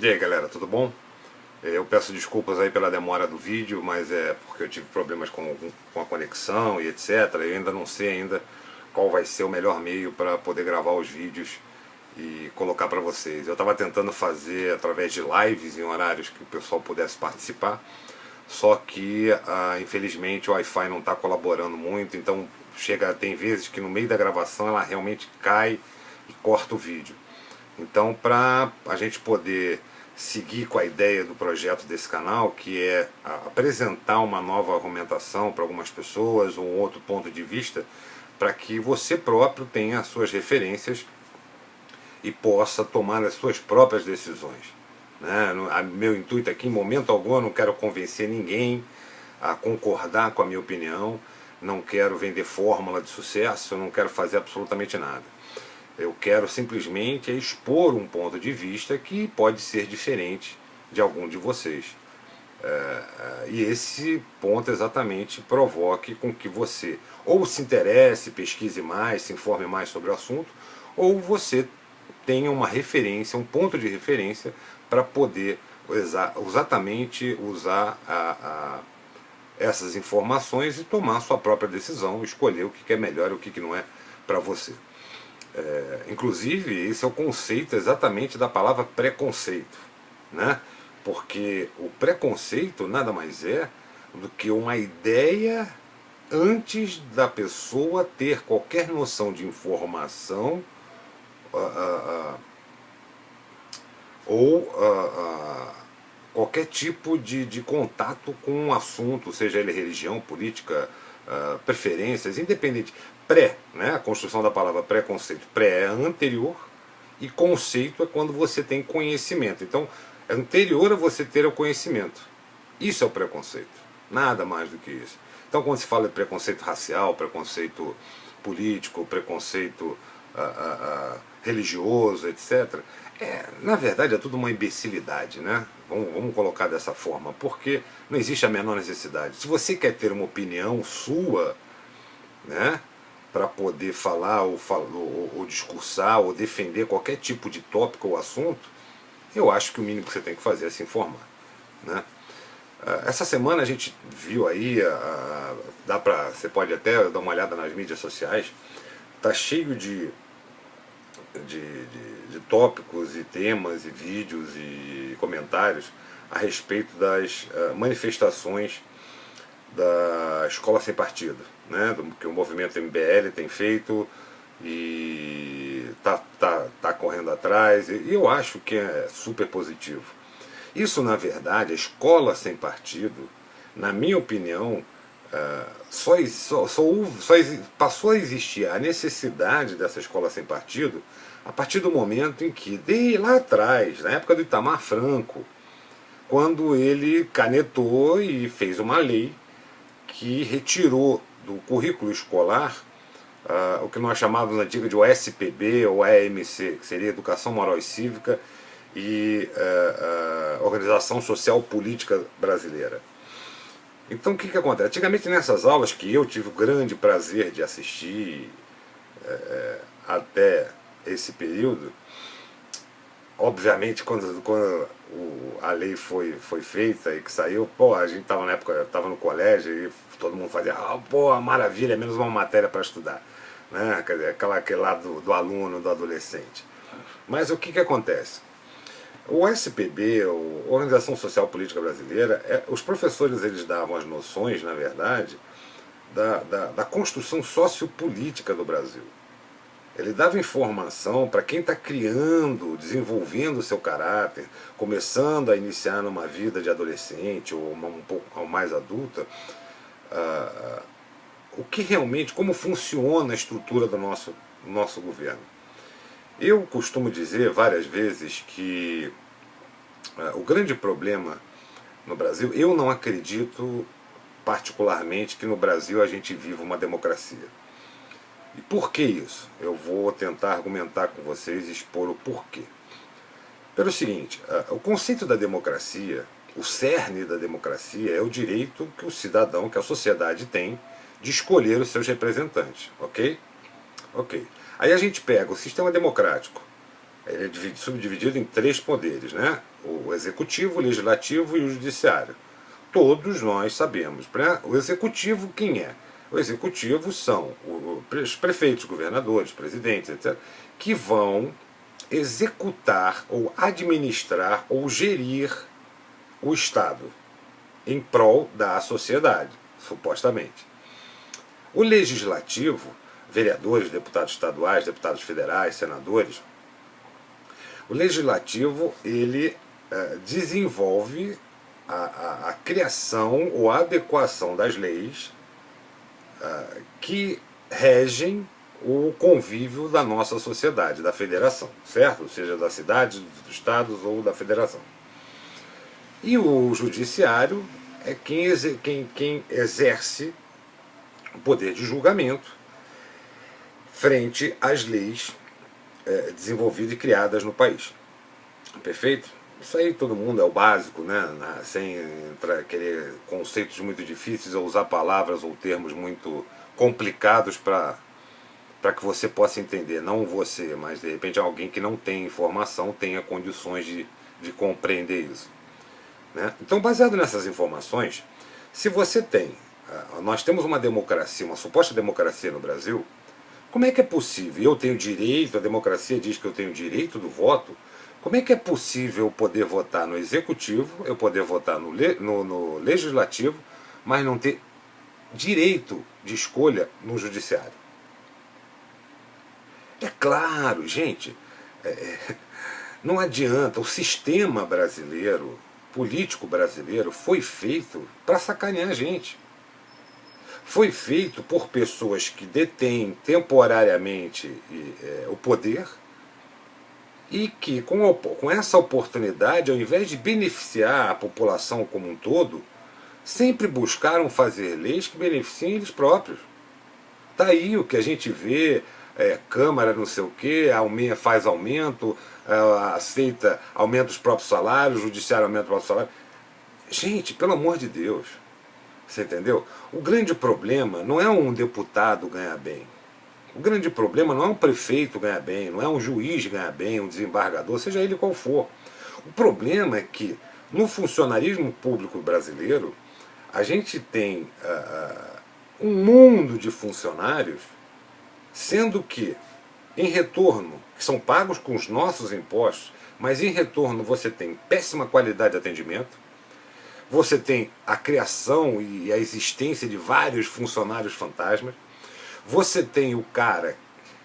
E aí galera, tudo bom? Eu peço desculpas aí pela demora do vídeo, mas é porque eu tive problemas com a conexão e etc. Eu ainda não sei ainda qual vai ser o melhor meio para poder gravar os vídeos e colocar para vocês. Eu estava tentando fazer através de lives em horários que o pessoal pudesse participar, só que infelizmente o Wi-Fi não está colaborando muito, então tem vezes que no meio da gravação ela realmente cai e corta o vídeo. Então, para a gente poder seguir com a ideia do projeto desse canal, que é apresentar uma nova argumentação para algumas pessoas, um outro ponto de vista, para que você próprio tenha as suas referências e possa tomar as suas próprias decisões. Né? Meu intuito aqui, em momento algum, eu não quero convencer ninguém a concordar com a minha opinião, não quero vender fórmula de sucesso, eu não quero fazer absolutamente nada. Eu quero simplesmente expor um ponto de vista que pode ser diferente de algum de vocês. E esse ponto exatamente provoque com que você ou se interesse, pesquise mais, se informe mais sobre o assunto, ou você tenha uma referência, um ponto de referência para poder exatamente usar essas informações e tomar a sua própria decisão, escolher o que é melhor e o que não é para você. Inclusive, esse é o conceito exatamente da palavra preconceito, né? Porque o preconceito nada mais é do que uma ideia antes da pessoa ter qualquer noção de informação ou qualquer tipo de contato com um assunto, seja ele religião, política, preferências, independente. Pré, né? A construção da palavra preconceito. Pré é anterior e conceito é quando você tem conhecimento. Então, é anterior a você ter o conhecimento. Isso é o preconceito. Nada mais do que isso. Então, quando se fala de preconceito racial, preconceito político, preconceito religioso, etc., na verdade é tudo uma imbecilidade, né? Vamos colocar dessa forma, porque não existe a menor necessidade. Se você quer ter uma opinião sua, né, para poder falar ou discursar ou defender qualquer tipo de tópico ou assunto, eu acho que o mínimo que você tem que fazer é se informar, né? Essa semana a gente viu aí, você pode até dar uma olhada nas mídias sociais, tá cheio de tópicos e temas e vídeos e comentários a respeito das manifestações da Escola Sem Partido, né, que o movimento MBL tem feito e tá correndo atrás, e eu acho que é super positivo. Isso, na verdade, a Escola Sem Partido, na minha opinião, passou a existir a necessidade dessa escola sem partido a partir do momento em que, de lá atrás, na época do Itamar Franco, quando ele canetou e fez uma lei que retirou do currículo escolar o que nós chamávamos antigo de OSPB ou EMC, que seria Educação Moral e Cívica e Organização Social Política Brasileira. Então o que acontece? Antigamente nessas aulas que eu tive o grande prazer de assistir até esse período, obviamente quando a lei foi feita e que saiu, pô, a gente estava na época, estava no colégio e todo mundo fazia, pô, maravilha, menos uma matéria para estudar, né? Quer dizer, aquele lado do aluno, do adolescente. Mas o que acontece? O SPB, a Organização Social Política Brasileira, os professores eles davam as noções, na verdade, da construção sociopolítica do Brasil. Ele dava informação para quem está criando, desenvolvendo o seu caráter, começando a iniciar numa vida de adolescente ou um pouco mais adulta, o que realmente, como funciona a estrutura do nosso governo. Eu costumo dizer várias vezes que o grande problema no Brasil, eu não acredito particularmente que no Brasil a gente viva uma democracia. E por que isso? Eu vou tentar argumentar com vocês e expor o porquê. Pelo seguinte, o conceito da democracia, o cerne da democracia é o direito que o cidadão, que a sociedade tem de escolher os seus representantes, ok? Ok. Aí a gente pega o sistema democrático, Ele é subdividido em três poderes, né? O executivo, o legislativo e o judiciário. Todos nós sabemos, né? O executivo quem é? O executivo são os prefeitos, governadores, presidentes, etc., que vão executar ou administrar ou gerir o Estado em prol da sociedade, supostamente. O legislativo, vereadores, deputados estaduais, deputados federais, senadores, o legislativo ele desenvolve a criação ou a adequação das leis que regem o convívio da nossa sociedade, da federação, certo? Seja da cidade, dos estados ou da federação. E o judiciário é quem exerce o poder de julgamento frente às leis desenvolvidas e criadas no país. Perfeito? Isso aí todo mundo é o básico, né? Sem querer conceitos muito difíceis ou usar palavras ou termos muito complicados para que você possa entender. Não você, mas de repente alguém que não tem informação tenha condições de compreender isso. Né? Então, baseado nessas informações, se você tem, nós temos uma democracia, uma suposta democracia no Brasil, como é que é possível? Eu tenho direito, a democracia diz que eu tenho direito do voto, como é que é possível eu poder votar no executivo, eu poder votar no legislativo, mas não ter direito de escolha no judiciário? É claro, gente, não adianta, o sistema brasileiro, político brasileiro, foi feito para sacanear a gente. Foi feito por pessoas que detêm temporariamente o poder e que, com essa oportunidade, ao invés de beneficiar a população como um todo, sempre buscaram fazer leis que beneficiem eles próprios. Está aí o que a gente vê, Câmara não sei o quê, faz aumento, aceita, aumenta os próprios salários, o judiciário aumenta os próprios salários. Gente, pelo amor de Deus, você entendeu? O grande problema não é um deputado ganhar bem. O grande problema não é um prefeito ganhar bem, não é um juiz ganhar bem, um desembargador, seja ele qual for. O problema é que no funcionarismo público brasileiro a gente tem um mundo de funcionários, sendo que em retorno, que são pagos com os nossos impostos, mas em retorno você tem péssima qualidade de atendimento, você tem a criação e a existência de vários funcionários fantasmas, você tem o cara,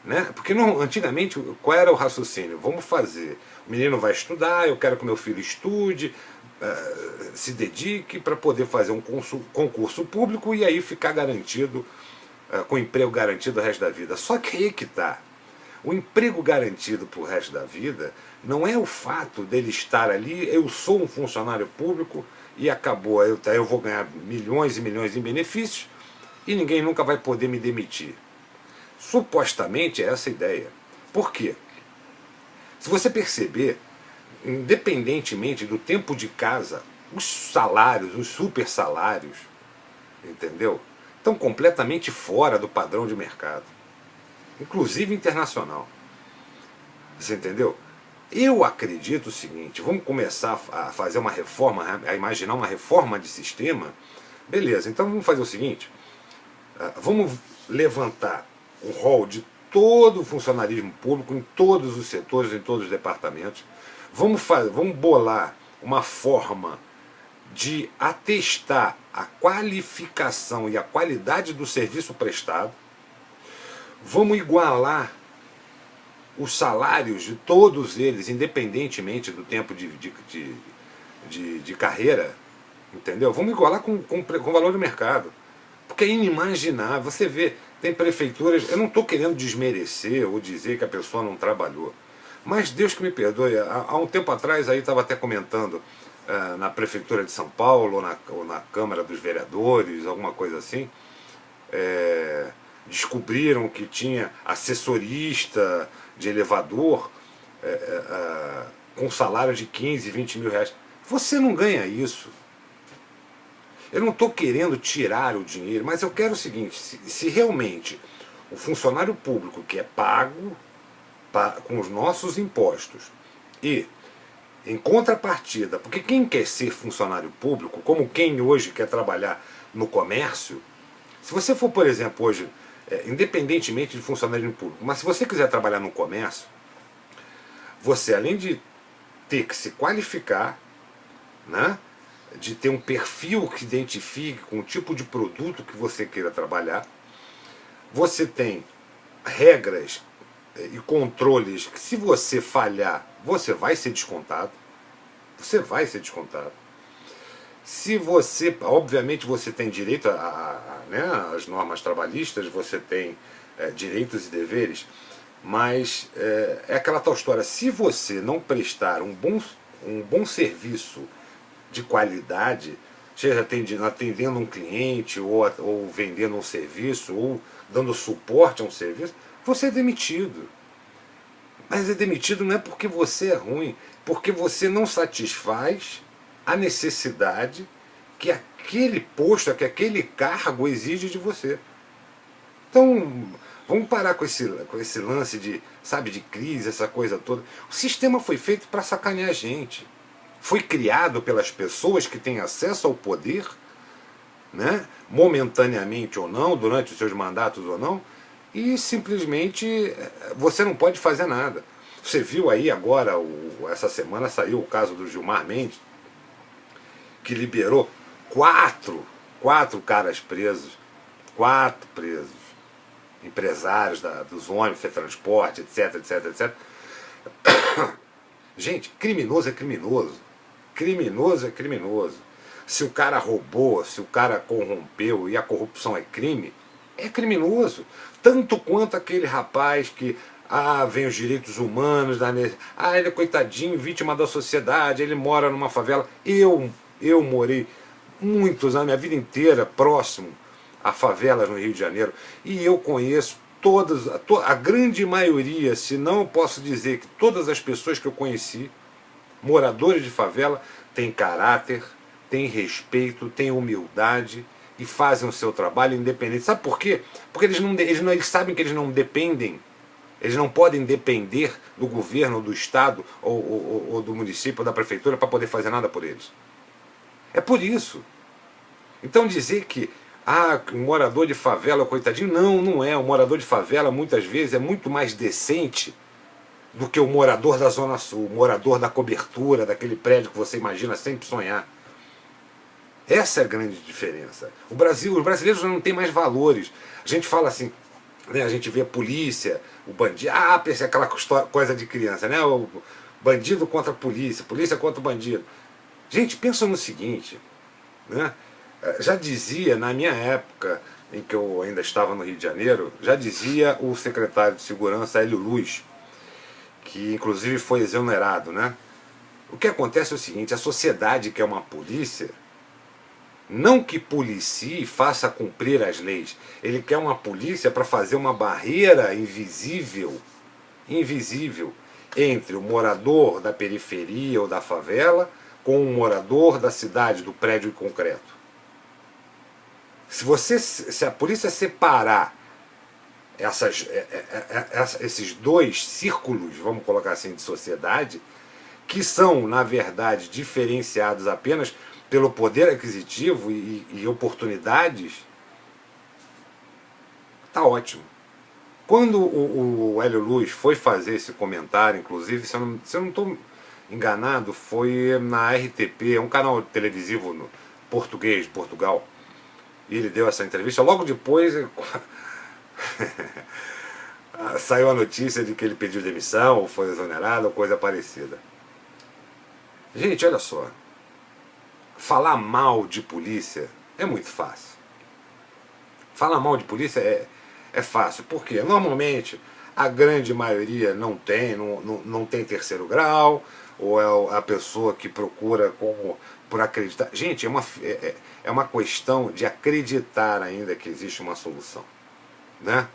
né? Porque antigamente qual era o raciocínio? Vamos fazer, o menino vai estudar, eu quero que meu filho estude, se dedique para poder fazer um concurso público e aí ficar garantido, com emprego garantido o resto da vida. Só que aí que está. O emprego garantido para o resto da vida não é o fato dele estar ali, eu sou um funcionário público e acabou, eu vou ganhar milhões e milhões em benefícios e ninguém nunca vai poder me demitir. Supostamente é essa a ideia. Por quê? Se você perceber, independentemente do tempo de casa, os salários, os super salários, entendeu? Estão completamente fora do padrão de mercado, inclusive internacional. Você entendeu? Eu acredito o seguinte, vamos começar a fazer uma reforma, a imaginar uma reforma de sistema. Beleza, então vamos fazer o seguinte, vamos levantar um rol de todo o funcionarismo público, em todos os setores, em todos os departamentos. Vamos bolar uma forma de atestar a qualificação e a qualidade do serviço prestado. Vamos igualar os salários de todos eles, independentemente do tempo de carreira, entendeu? Vamos igualar com o valor do mercado. Porque é inimaginável. Você vê, tem prefeituras, eu não estou querendo desmerecer ou dizer que a pessoa não trabalhou, mas Deus que me perdoe, há um tempo atrás aí estava até comentando na Prefeitura de São Paulo, ou na Câmara dos Vereadores, alguma coisa assim, descobriram que tinha assessorista de elevador com salário de 15, 20 mil reais. Você não ganha isso. Eu não estou querendo tirar o dinheiro, mas eu quero o seguinte, se realmente o funcionário público que é pago com os nossos impostos. E, em contrapartida, porque quem quer ser funcionário público, como quem hoje quer trabalhar no comércio, se você for, por exemplo, hoje, independentemente de funcionário público, mas se você quiser trabalhar no comércio, você, além de ter que se qualificar, né, de ter um perfil que identifique com o tipo de produto que você queira trabalhar, você tem regras e controles que, se você falhar, você vai ser descontado. Você vai ser descontado. Se você, obviamente, você tem direito né, às normas trabalhistas, você tem direitos e deveres, mas é aquela tal história: se você não prestar um bom serviço de qualidade, seja atendendo um cliente, ou vendendo um serviço, ou dando suporte a um serviço, você é demitido. Mas é demitido não é porque você é ruim, porque você não satisfaz a necessidade que aquele posto, que aquele cargo exige de você. Então, vamos parar com esse lance de, sabe, de crise, essa coisa toda. O sistema foi feito para sacanear a gente. Foi criado pelas pessoas que têm acesso ao poder, né, momentaneamente ou não, durante os seus mandatos ou não, e simplesmente você não pode fazer nada. Você viu aí agora, essa semana saiu o caso do Gilmar Mendes, que liberou quatro caras presos, empresários dos ônibus, transporte, etc, etc, etc. Gente, criminoso é criminoso. Criminoso é criminoso. Se o cara roubou, se o cara corrompeu e a corrupção é crime, é criminoso. Tanto quanto aquele rapaz que, vem os direitos humanos, ele é coitadinho, vítima da sociedade, ele mora numa favela. Eu morei muitos anos, minha vida inteira, próximo a favelas no Rio de Janeiro, e eu conheço a grande maioria, se não eu posso dizer que todas as pessoas que eu conheci, moradores de favela, têm caráter, têm respeito, têm humildade e fazem o seu trabalho independente. Sabe por quê? Porque eles sabem que eles não dependem, eles não podem depender do governo, do estado ou do município ou da prefeitura para poder fazer nada por eles. É por isso. Então dizer que um morador de favela, coitadinho, não é. O morador de favela muitas vezes é muito mais decente do que o morador da Zona Sul, o morador da cobertura, daquele prédio que você imagina sempre sonhar. Essa é a grande diferença. Os brasileiros já não têm mais valores. A gente fala assim, né, a gente vê a polícia, o bandido, pensa aquela coisa de criança, né? O bandido contra a polícia contra o bandido. Gente, pensa no seguinte, né? Já dizia, na minha época, em que eu ainda estava no Rio de Janeiro, já dizia o secretário de Segurança, Hélio Luz, que inclusive foi exonerado, né? O que acontece é o seguinte: a sociedade quer uma polícia, não que policie e faça cumprir as leis, ele quer uma polícia para fazer uma barreira invisível entre o morador da periferia ou da favela com o morador da cidade, do prédio em concreto. Se a polícia separar esses dois círculos, vamos colocar assim, de sociedade, que são, na verdade, diferenciados apenas pelo poder aquisitivo e oportunidades, tá ótimo. Quando o Hélio Luz foi fazer esse comentário, inclusive, se eu não estou enganado, foi na RTP, um canal televisivo no português de Portugal, e ele deu essa entrevista. Logo depois saiu a notícia de que ele pediu demissão, ou foi exonerado, ou coisa parecida. Gente, olha só, falar mal de polícia é muito fácil. Falar mal de polícia é fácil, porque normalmente a grande maioria não tem terceiro grau, ou é a pessoa que procura por acreditar. Gente, é uma questão de acreditar ainda que existe uma solução, né?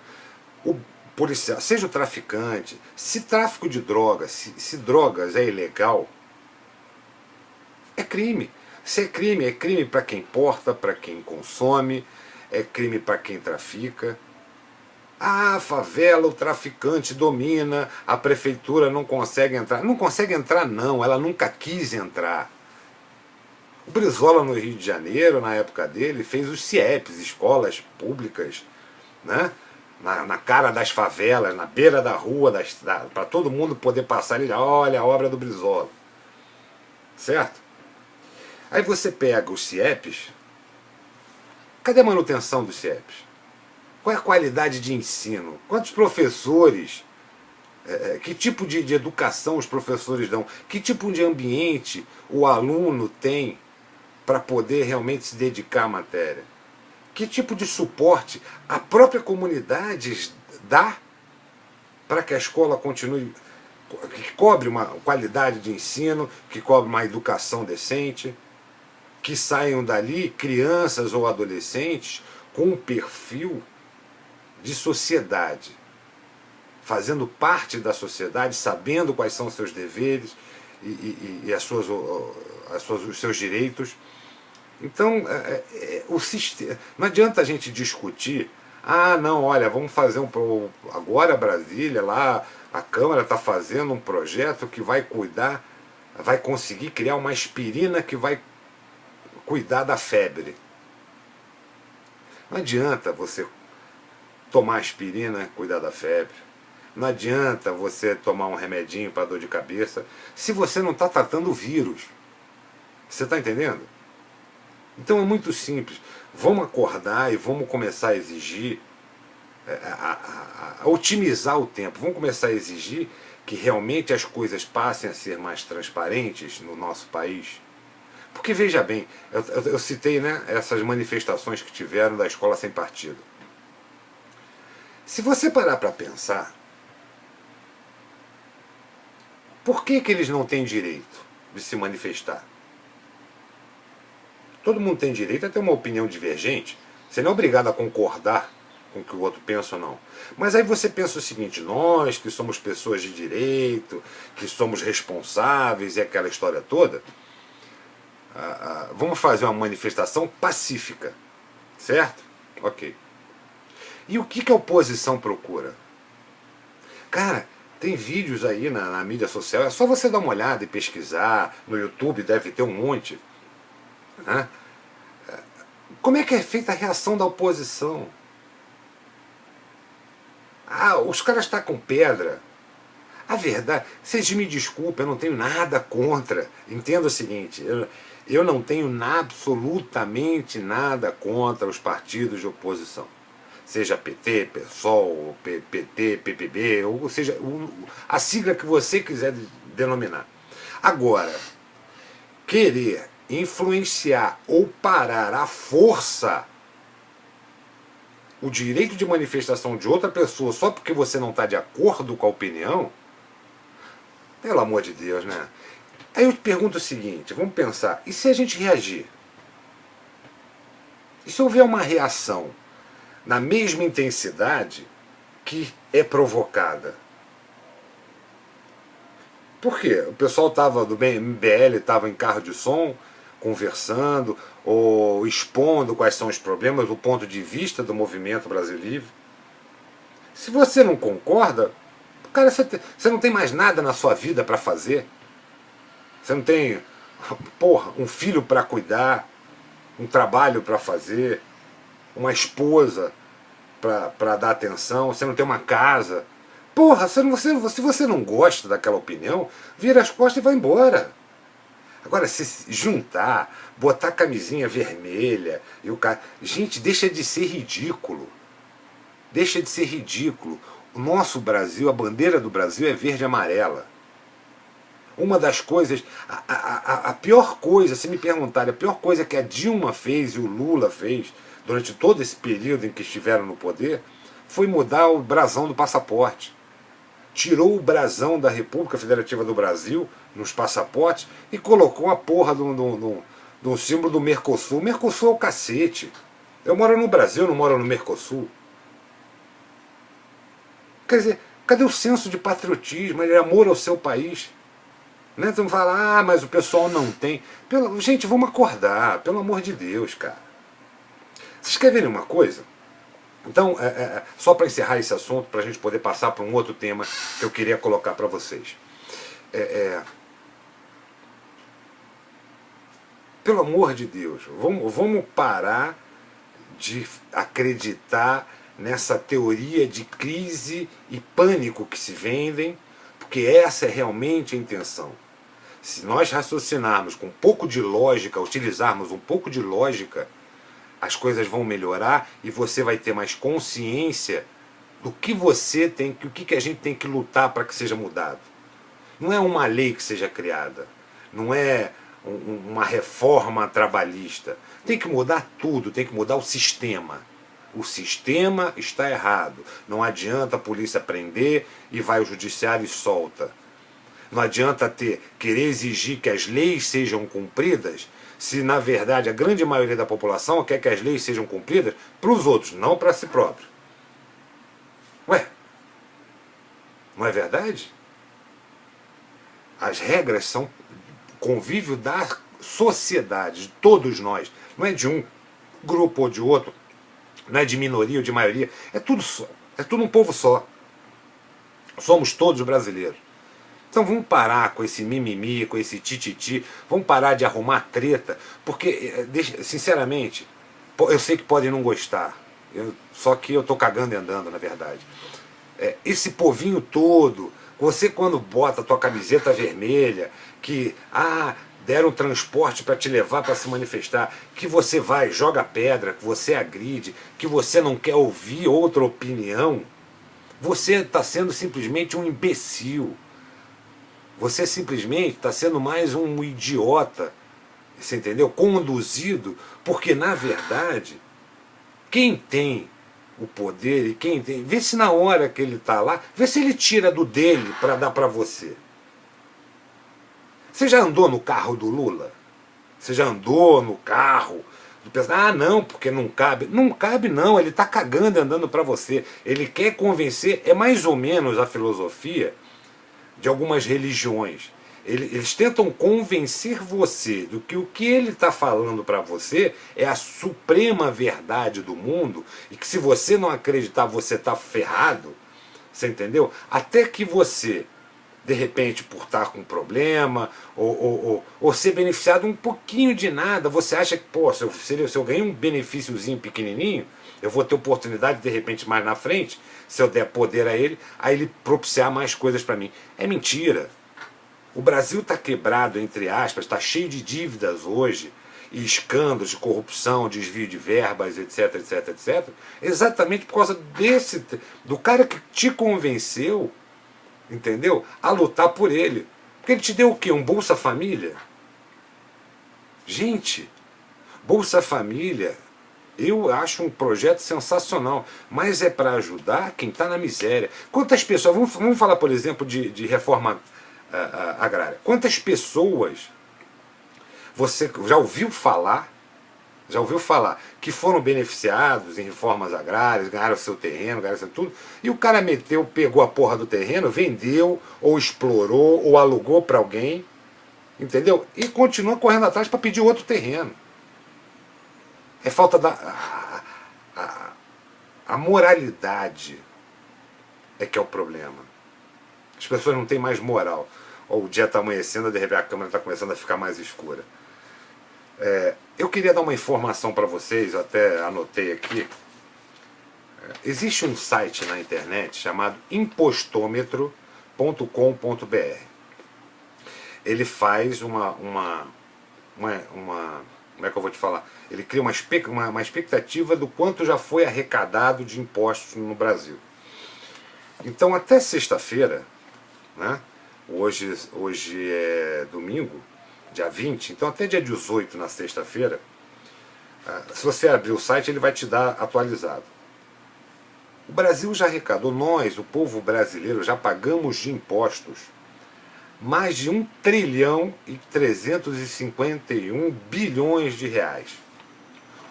O policial, seja o traficante, se tráfico de drogas, se drogas é ilegal, é crime. Se é crime para quem porta, para quem consome, é crime para quem trafica. Ah, a favela, o traficante domina, a prefeitura não consegue entrar. Não consegue entrar não, ela nunca quis entrar. O Brizola no Rio de Janeiro, na época dele, fez os CIEPs, escolas públicas, né? Na cara das favelas, na beira da rua, para todo mundo poder passar e olha a obra do Brizola. Certo? Aí você pega os CIEPs, cadê a manutenção dos CIEPs? Qual é a qualidade de ensino? Quantos professores, que tipo de educação os professores dão? Que tipo de ambiente o aluno tem para poder realmente se dedicar à matéria? Que tipo de suporte a própria comunidade dá para que a escola continue, que cobre uma qualidade de ensino, que cobre uma educação decente, que saiam dali crianças ou adolescentes com um perfil de sociedade, fazendo parte da sociedade, sabendo quais são os seus deveres e os seus direitos. Então, o sistema, não adianta a gente discutir, ah, não, olha, vamos fazer agora Brasília, lá a Câmara está fazendo um projeto que vai cuidar, vai conseguir criar uma aspirina que vai cuidar da febre. Não adianta você tomar aspirina, cuidar da febre. Não adianta você tomar um remedinho para dor de cabeça se você não está tratando o vírus. Você está entendendo? Então é muito simples. Vamos acordar e vamos começar a exigir, a otimizar o tempo. Vamos começar a exigir que realmente as coisas passem a ser mais transparentes no nosso país. Porque veja bem, eu citei, né, essas manifestações que tiveram da escola sem partido. Se você parar para pensar, por que eles não têm direito de se manifestar? Todo mundo tem direito a ter uma opinião divergente. Você não é obrigado a concordar com o que o outro pensa ou não. Mas aí você pensa o seguinte, nós que somos pessoas de direito, que somos responsáveis e aquela história toda, vamos fazer uma manifestação pacífica. Certo? Ok. E o que a oposição procura? Cara, tem vídeos aí na mídia social, é só você dar uma olhada e pesquisar, no YouTube deve ter um monte. Né? Como é que é feita a reação da oposição? Ah, os caras tacam pedra. A verdade, vocês me desculpem, eu não tenho nada contra. Entenda o seguinte, eu não tenho absolutamente nada contra os partidos de oposição. Seja PT, PSOL, PT, PPB, ou seja, a sigla que você quiser denominar. Agora, querer influenciar ou parar à força o direito de manifestação de outra pessoa só porque você não está de acordo com a opinião, pelo amor de Deus, né? Aí eu te pergunto o seguinte, vamos pensar, e se a gente reagir? E se houver uma reação na mesma intensidade que é provocada? Por quê? O pessoal do MBL estava em carro de som, conversando, ou expondo quais são os problemas, o ponto de vista do movimento Brasil Livre. Se você não concorda, cara, você não tem mais nada na sua vida para fazer. Você não tem, porra, um filho para cuidar, um trabalho para fazer, uma esposa para dar atenção, você não tem uma casa. Porra, se você não gosta daquela opinião, vira as costas e vai embora. Agora, se juntar, botar camisinha vermelha e o cara... Gente, deixa de ser ridículo. Deixa de ser ridículo. O nosso Brasil, a bandeira do Brasil é verde e amarela. Uma das coisas, a pior coisa, se me perguntarem, a pior coisa que a Dilma fez e o Lula fez durante todo esse período em que estiveram no poder, foi mudar o brasão do passaporte. Tirou o brasão da República Federativa do Brasil nos passaportes e colocou a porra do símbolo do Mercosul. O Mercosul é o cacete. Eu moro no Brasil, não moro no Mercosul. Quer dizer, cadê o senso de patriotismo, de amor ao seu país? Né? Então fala, ah, mas o pessoal não tem. Gente, vamos acordar, pelo amor de Deus, cara. Vocês querem ver uma coisa? Então, só para encerrar esse assunto, para a gente poder passar para um outro tema que eu queria colocar para vocês. Pelo amor de Deus, vamos parar de acreditar nessa teoria de crise e pânico que se vendem, porque essa é realmente a intenção. Se nós raciocinarmos com um pouco de lógica, utilizarmos um pouco de lógica, as coisas vão melhorar e você vai ter mais consciência do que você tem, o que a gente tem que lutar para que seja mudado. Não é uma lei que seja criada, não é uma reforma trabalhista. Tem que mudar tudo, tem que mudar o sistema. O sistema está errado. Não adianta a polícia prender e vai ao judiciário e solta. Não adianta querer exigir que as leis sejam cumpridas, se na verdade a grande maioria da população quer que as leis sejam cumpridas para os outros, não para si próprio. Ué, não é verdade? As regras são convívio da sociedade, de todos nós. Não é de um grupo ou de outro, não é de minoria ou de maioria, é tudo só, é tudo um povo só. Somos todos brasileiros. Então vamos parar com esse mimimi, com esse tititi, vamos parar de arrumar treta, porque, sinceramente, eu sei que podem não gostar, só que eu estou cagando e andando, na verdade. Esse povinho todo, você quando bota a tua camiseta vermelha, que deram transporte para te levar para se manifestar, que você vai, joga pedra, que você agride, que você não quer ouvir outra opinião, você está sendo simplesmente um imbecil. Você simplesmente está sendo mais um idiota, você entendeu? Conduzido, porque na verdade, quem tem o poder e quem tem... Vê se na hora que ele está lá, vê se ele tira do dele para dar para você. Você já andou no carro do Lula? Você já andou no carro do pessoal? Não, porque não cabe. Não cabe não, ele está cagando e andando para você. Ele quer convencer, é mais ou menos a filosofia de algumas religiões. Eles tentam convencer você do que o que ele está falando para você é a suprema verdade do mundo e que se você não acreditar você está ferrado, você entendeu? Até que você, de repente, por estar com um problema ou ser beneficiado um pouquinho de nada, você acha que, pô, se eu ganhei um benefíciozinho pequenininho, eu vou ter oportunidade de repente mais na frente, se eu der poder a ele propiciar mais coisas para mim. É mentira. O Brasil está quebrado, entre aspas, está cheio de dívidas hoje, e escândalos de corrupção, desvio de verbas, etc, etc, etc, exatamente por causa do cara que te convenceu, entendeu? A lutar por ele. Porque ele te deu o quê? Um Bolsa Família? Gente, Bolsa Família, eu acho um projeto sensacional, mas é para ajudar quem está na miséria. Quantas pessoas, vamos falar por exemplo de reforma agrária, quantas pessoas você já ouviu falar que foram beneficiados em reformas agrárias, ganharam seu terreno, ganharam seu tudo, e o cara pegou a porra do terreno, vendeu, ou explorou, ou alugou para alguém, entendeu? E continua correndo atrás para pedir outro terreno. É falta a moralidade é que é o problema. As pessoas não têm mais moral. Ou o dia está amanhecendo, de repente a câmera está começando a ficar mais escura. Eu queria dar uma informação para vocês, eu até anotei aqui. Existe um site na internet chamado impostômetro.com.br. Ele faz como é que eu vou te falar? Ele cria uma expectativa do quanto já foi arrecadado de impostos no Brasil. Então até sexta-feira, né? Hoje é domingo, dia 20, então até dia 18 na sexta-feira, se você abrir o site ele vai te dar atualizado. O Brasil já arrecadou, nós, o povo brasileiro, já pagamos de impostos mais de 1 trilhão e 351 bilhões de reais.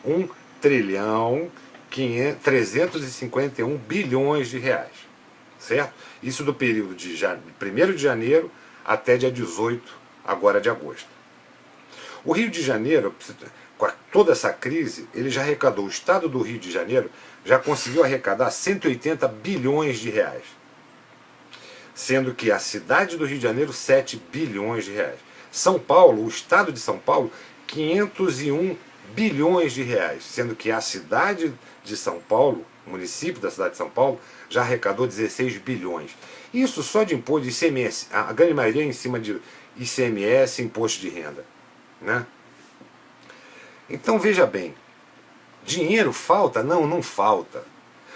1 trilhão 351 bilhões de reais. Certo? Isso do período de 1º de janeiro até dia 18 agora de agosto. O Rio de Janeiro, com toda essa crise, ele já arrecadou, o estado do Rio de Janeiro já conseguiu arrecadar 180 bilhões de reais. Sendo que a cidade do Rio de Janeiro, 7 bilhões de reais. São Paulo, o estado de São Paulo, 501 bilhões de reais. Sendo que a cidade de São Paulo, o município da cidade de São Paulo, já arrecadou 16 bilhões. Isso só de imposto de ICMS, a grande maioria em cima de ICMS, imposto de renda, né? Então veja bem, dinheiro falta? Não, não falta.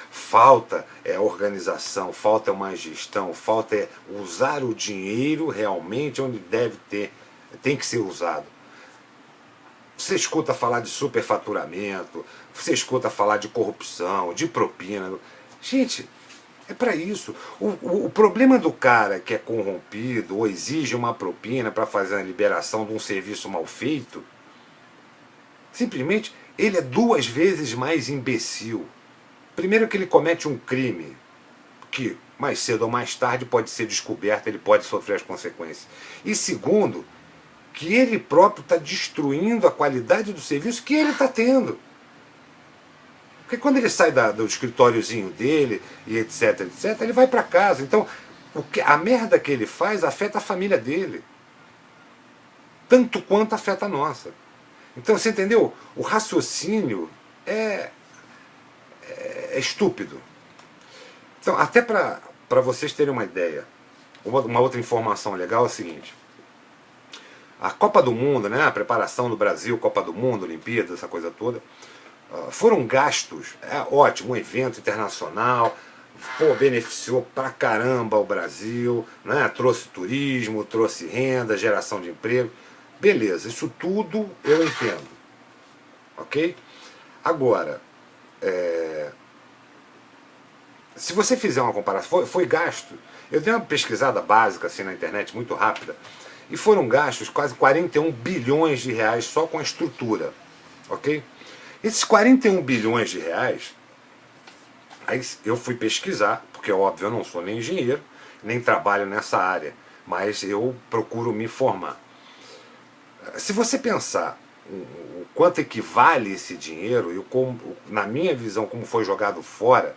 Falta é organização, falta uma gestão, falta é usar o dinheiro realmente onde tem que ser usado. Você escuta falar de superfaturamento, você escuta falar de corrupção, de propina. Gente, é para isso. O problema do cara que é corrompido ou exige uma propina para fazer a liberação de um serviço mal feito, simplesmente ele é 2 vezes mais imbecil. Primeiro que ele comete um crime que mais cedo ou mais tarde pode ser descoberto, ele pode sofrer as consequências. E segundo, que ele próprio está destruindo a qualidade do serviço que ele está tendo. Porque quando ele sai do escritóriozinho dele e etc, etc, ele vai para casa. Então, a merda que ele faz afeta a família dele. Tanto quanto afeta a nossa. Então, você entendeu? O raciocínio é estúpido. Então, até para vocês terem uma ideia, uma outra informação legal é o seguinte. A Copa do Mundo, né, a preparação do Brasil, Copa do Mundo, Olimpíadas, essa coisa toda, foram gastos, ótimo, um evento internacional, beneficiou pra caramba o Brasil, né, trouxe turismo, trouxe renda, geração de emprego, beleza, isso tudo eu entendo, ok? Agora, se você fizer uma comparação, foi gasto, eu dei uma pesquisada básica assim na internet, muito rápida, e foram gastos quase 41 bilhões de reais só com a estrutura, ok? Esses 41 bilhões de reais, aí eu fui pesquisar, porque óbvio eu não sou nem engenheiro, nem trabalho nessa área, mas eu procuro me informar. Se você pensar o quanto equivale esse dinheiro, e na minha visão como foi jogado fora,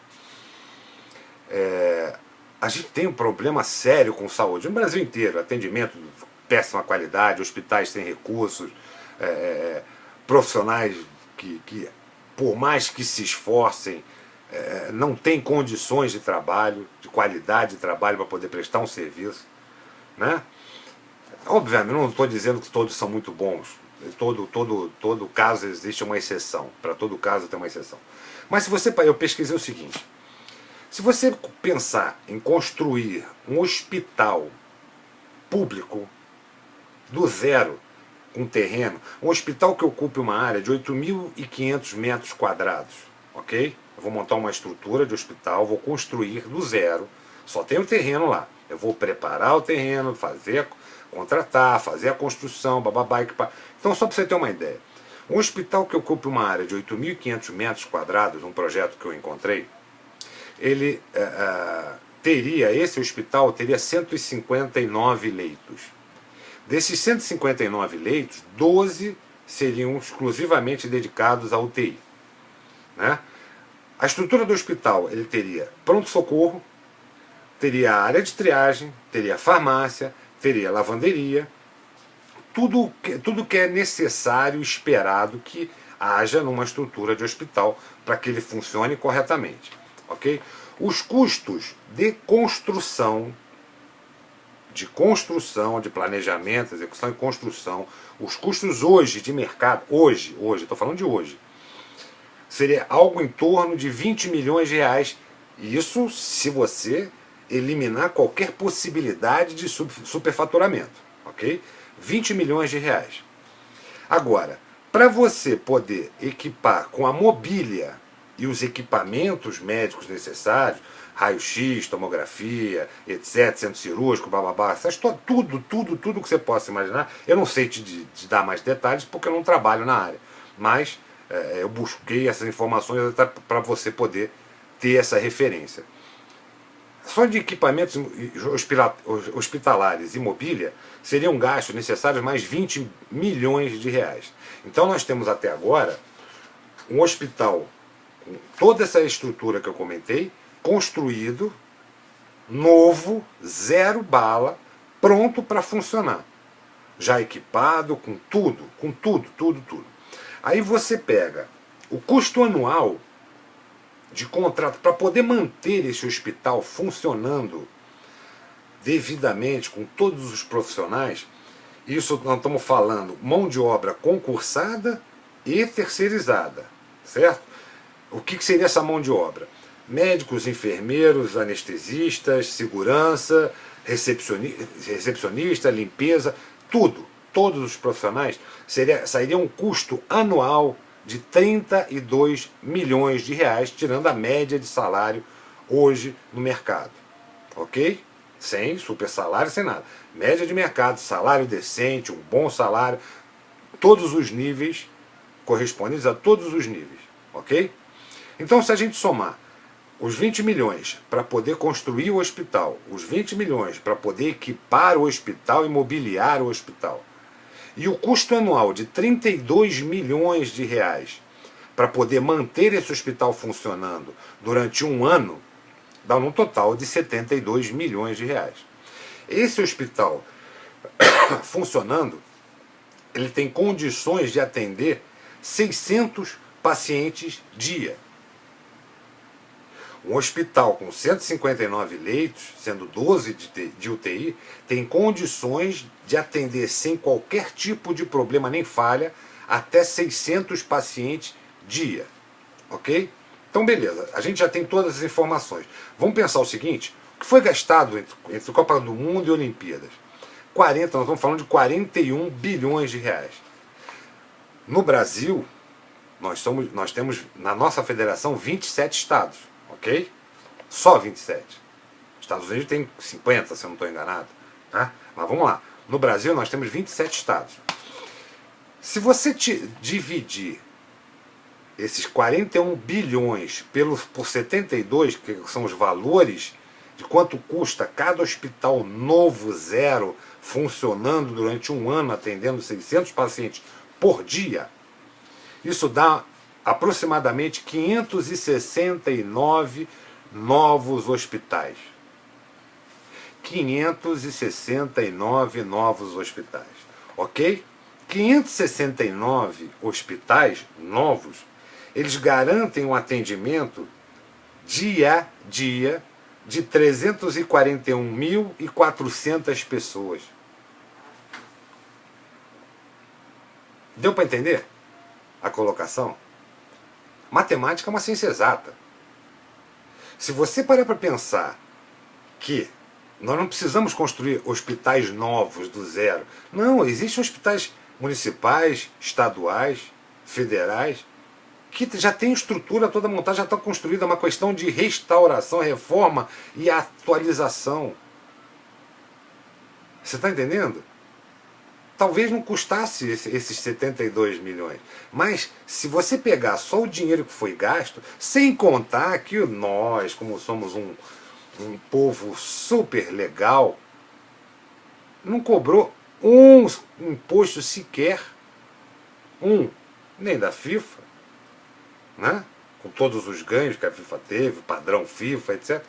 a gente tem um problema sério com saúde no Brasil inteiro, atendimento de péssima qualidade, hospitais sem recursos, profissionais que por mais que se esforcem, não têm condições de trabalho, de qualidade de trabalho para poder prestar um serviço, né? Obviamente, não estou dizendo que todos são muito bons, todo caso existe uma exceção, para todo caso tem uma exceção. Mas se você, eu pesquisei o seguinte, se você pensar em construir um hospital público do zero, com terreno, um hospital que ocupe uma área de 8.500 metros quadrados, ok? Eu vou montar uma estrutura de hospital, vou construir do zero, só tem o terreno lá. Eu vou preparar o terreno, contratar, fazer a construção, bababá, equipar. Então, só para você ter uma ideia, um hospital que ocupe uma área de 8.500 metros quadrados, um projeto que eu encontrei, ele esse hospital teria 159 leitos. Desses 159 leitos, 12 seriam exclusivamente dedicados à UTI. Né? A estrutura do hospital, ele teria pronto-socorro, teria área de triagem, teria farmácia, teria lavanderia, tudo que é necessário, esperado que haja numa estrutura de hospital para que ele funcione corretamente. Okay? Os custos de construção, de planejamento, execução e construção, os custos hoje de mercado, hoje, estou falando de hoje, seria algo em torno de 20 milhões de reais. Isso se você eliminar qualquer possibilidade de superfaturamento, ok? 20 milhões de reais. Agora, para você poder equipar com a mobília e os equipamentos médicos necessários, raio-x, tomografia, etc., centro cirúrgico, bababá, tudo que você possa imaginar. Eu não sei te dar mais detalhes porque eu não trabalho na área, mas eu busquei essas informações para você poder ter essa referência. Só de equipamentos hospitalares e mobília seriam gastos necessários mais 20 milhões de reais. Então nós temos até agora um hospital com toda essa estrutura que eu comentei, construído, novo, zero bala, pronto para funcionar. Já equipado com tudo, tudo. Aí você pega o custo anual de contrato para poder manter esse hospital funcionando devidamente com todos os profissionais. Isso nós estamos falando mão de obra concursada e terceirizada, certo? O que seria essa mão de obra? Médicos, enfermeiros, anestesistas, segurança, recepcionista, limpeza, tudo. Todos os profissionais sairia um custo anual de 32 milhões de reais, tirando a média de salário hoje no mercado. Ok? Sem super salário, sem nada. Média de mercado, salário decente, um bom salário, todos os níveis, correspondentes a todos os níveis. Ok? Então, se a gente somar os 20 milhões para poder construir o hospital, os 20 milhões para poder equipar o hospital e mobiliar o hospital, e o custo anual de 32 milhões de reais para poder manter esse hospital funcionando durante um ano, dá um total de 72 milhões de reais. Esse hospital funcionando, ele tem condições de atender 600 pacientes dia. Um hospital com 159 leitos, sendo 12 de UTI, tem condições de atender sem qualquer tipo de problema nem falha até 600 pacientes dia. Ok? Então beleza, a gente já tem todas as informações. Vamos pensar o seguinte, o que foi gastado entre Copa do Mundo e Olimpíadas? Nós estamos falando de 41 bilhões de reais. No Brasil, nós temos na nossa federação 27 estados. Ok? Só 27. Estados Unidos tem 50, se eu não estou enganado. Tá? Mas vamos lá. No Brasil nós temos 27 estados. Se você dividir esses 41 bilhões por 72, que são os valores de quanto custa cada hospital novo, zero, funcionando durante um ano, atendendo 600 pacientes por dia, isso dá aproximadamente 569 novos hospitais. 569 novos hospitais. Ok? 569 hospitais novos, eles garantem um atendimento dia a dia de 341.400 pessoas. Deu para entender a colocação? Matemática é uma ciência exata. Se você parar para pensar que nós não precisamos construir hospitais novos do zero. Não, existem hospitais municipais, estaduais, federais, que já tem estrutura toda montada, já está construída, é uma questão de restauração, reforma e atualização. Você está entendendo? Talvez não custasse esses 72 milhões. Mas se você pegar só o dinheiro que foi gasto, sem contar que nós, como somos um povo super legal, não cobrou um imposto sequer, nem da FIFA, né? Com todos os ganhos que a FIFA teve, padrão FIFA, etc.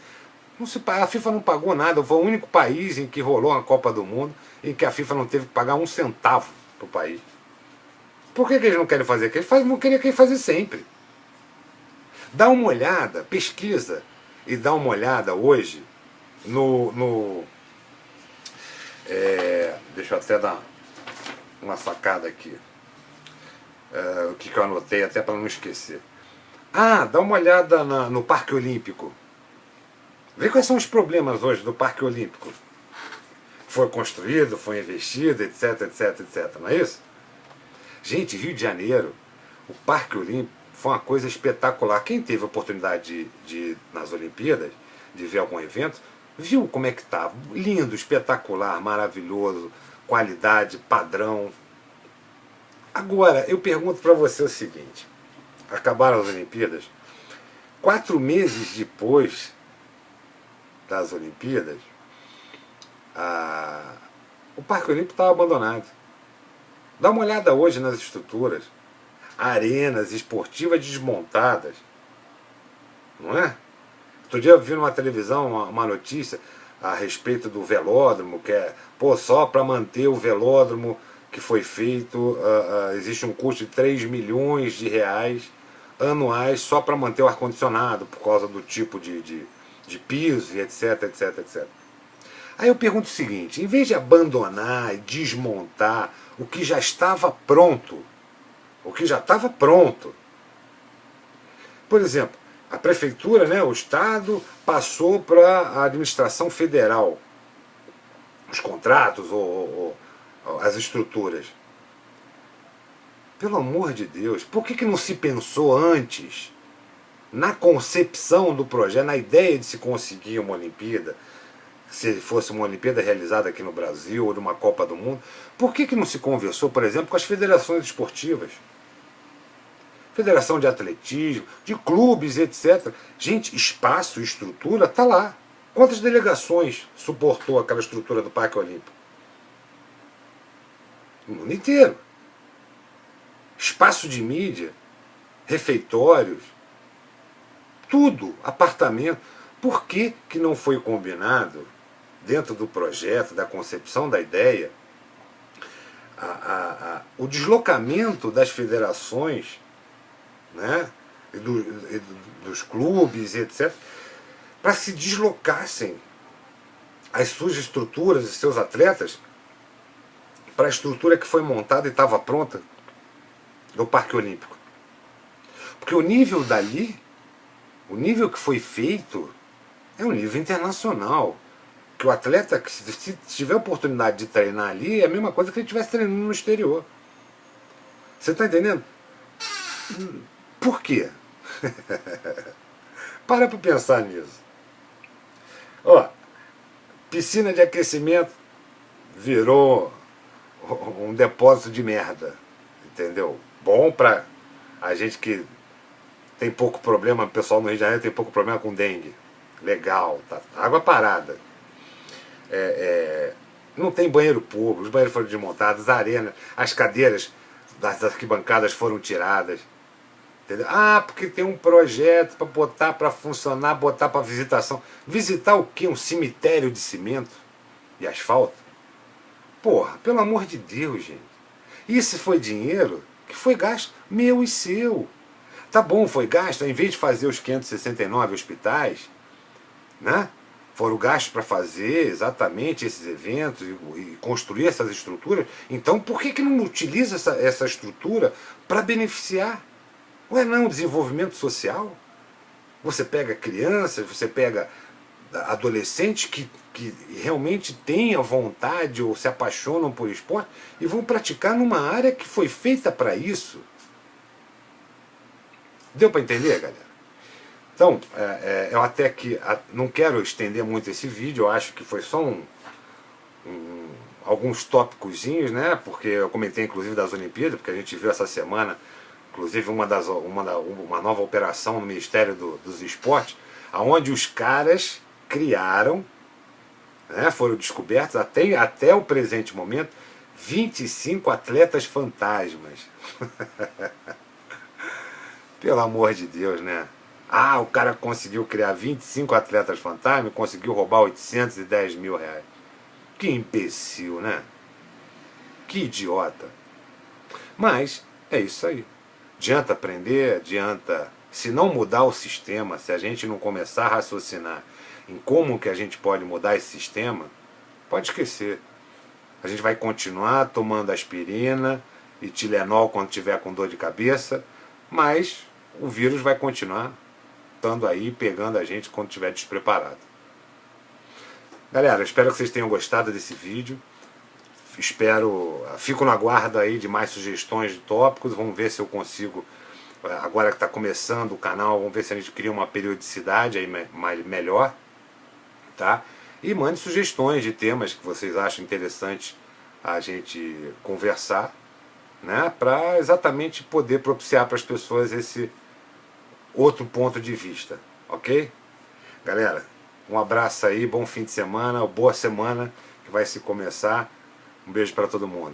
A FIFA não pagou nada, foi o único país em que rolou uma Copa do Mundo em que a FIFA não teve que pagar um centavo para o país. Por que eles não querem fazer aquilo? Eles não queriam que eles fazem sempre. Dá uma olhada, pesquisa, e dá uma olhada hoje deixa eu até dar uma sacada aqui. O que eu anotei até para não esquecer. Dá uma olhada no Parque Olímpico. Vê quais são os problemas hoje do Parque Olímpico. Foi construído, foi investido, etc, etc, etc. Não é isso? Gente, Rio de Janeiro, o Parque Olímpico foi uma coisa espetacular. Quem teve a oportunidade de ir nas Olimpíadas, de ver algum evento, viu como é que estava. Lindo, espetacular, maravilhoso, qualidade, padrão. Agora, eu pergunto para você o seguinte. Acabaram as Olimpíadas. 4 meses depois, das Olimpíadas, o Parque Olímpico estava abandonado. Dá uma olhada hoje nas estruturas, arenas esportivas desmontadas, não é? Outro dia eu vi numa televisão uma notícia a respeito do velódromo, que é, só para manter o velódromo que foi feito, existe um custo de 3 milhões de reais anuais só para manter o ar-condicionado, por causa do tipo de piso e etc, etc, etc. Aí eu pergunto o seguinte, em vez de abandonar e desmontar o que já estava pronto, por exemplo, a prefeitura, né, o Estado, passou para a administração federal os contratos ou as estruturas. Pelo amor de Deus, por que não se pensou antes, na concepção do projeto, na ideia de se conseguir uma Olimpíada, se fosse uma Olimpíada realizada aqui no Brasil ou numa Copa do Mundo, por que não se conversou, por exemplo, com as federações esportivas? Federação de atletismo, de clubes, etc. Gente, espaço, estrutura, está lá. Quantas delegações suportou aquela estrutura do Parque Olímpico? O mundo inteiro. Espaço de mídia, refeitórios, tudo, apartamento. Por que não foi combinado, dentro do projeto, da concepção da ideia, o deslocamento das federações, né, dos clubes, etc., para se deslocassem as suas estruturas e seus atletas para a estrutura que foi montada e estava pronta do Parque Olímpico? Porque o nível dali, o nível que foi feito, é um nível internacional. Que o atleta, que se tiver oportunidade de treinar ali, é a mesma coisa que ele estivesse treinando no exterior. Você está entendendo? Por quê? Para pensar nisso. Piscina de aquecimento virou um depósito de merda. Entendeu? Bom para a gente que tem pouco problema, o pessoal no Rio de Janeiro tem pouco problema com dengue. Legal, tá? Água parada. Não tem banheiro público, os banheiros foram desmontados, as arenas, as cadeiras das arquibancadas foram tiradas. Entendeu? Porque tem um projeto para botar para funcionar, botar para visitação. Visitar o quê? Um cemitério de cimento e asfalto? Porra, pelo amor de Deus, gente. Isso foi dinheiro que foi gasto, meu e seu. Tá bom, foi gasto, em vez de fazer os 569 hospitais, né? Foram gastos para fazer exatamente esses eventos e construir essas estruturas. Então, por que não utiliza essa estrutura para beneficiar? Ué, não, desenvolvimento social? Você pega crianças, você pega adolescentes que realmente têm a vontade ou se apaixonam por esporte e vão praticar numa área que foi feita para isso. Deu para entender, galera? Então, eu até que não quero estender muito esse vídeo, eu acho que foi só alguns tópicozinhos, né? Porque eu comentei inclusive das Olimpíadas, porque a gente viu essa semana, inclusive uma nova operação no Ministério dos Esportes, onde os caras criaram, né, foram descobertos até o presente momento, 25 atletas fantasmas. Pelo amor de Deus, né? O cara conseguiu criar 25 atletas fantasmas e conseguiu roubar 810 mil reais. Que imbecil, né? Que idiota. Mas é isso aí. Adianta aprender, adianta... Se não mudar o sistema, se a gente não começar a raciocinar em como que a gente pode mudar esse sistema, pode esquecer. A gente vai continuar tomando aspirina e Tilenol quando tiver com dor de cabeça, mas o vírus vai continuar estando aí, pegando a gente quando estiver despreparado. Galera, espero que vocês tenham gostado desse vídeo. Fico no aguardo aí de mais sugestões de tópicos. Vamos ver se eu consigo, agora que está começando o canal, vamos ver se a gente cria uma periodicidade aí melhor, tá? E mande sugestões de temas que vocês acham interessantes a gente conversar, né? Para exatamente poder propiciar para as pessoas esse outro ponto de vista, ok? Galera, Um abraço aí, bom fim de semana, boa semana que vai se começar. Um beijo para todo mundo.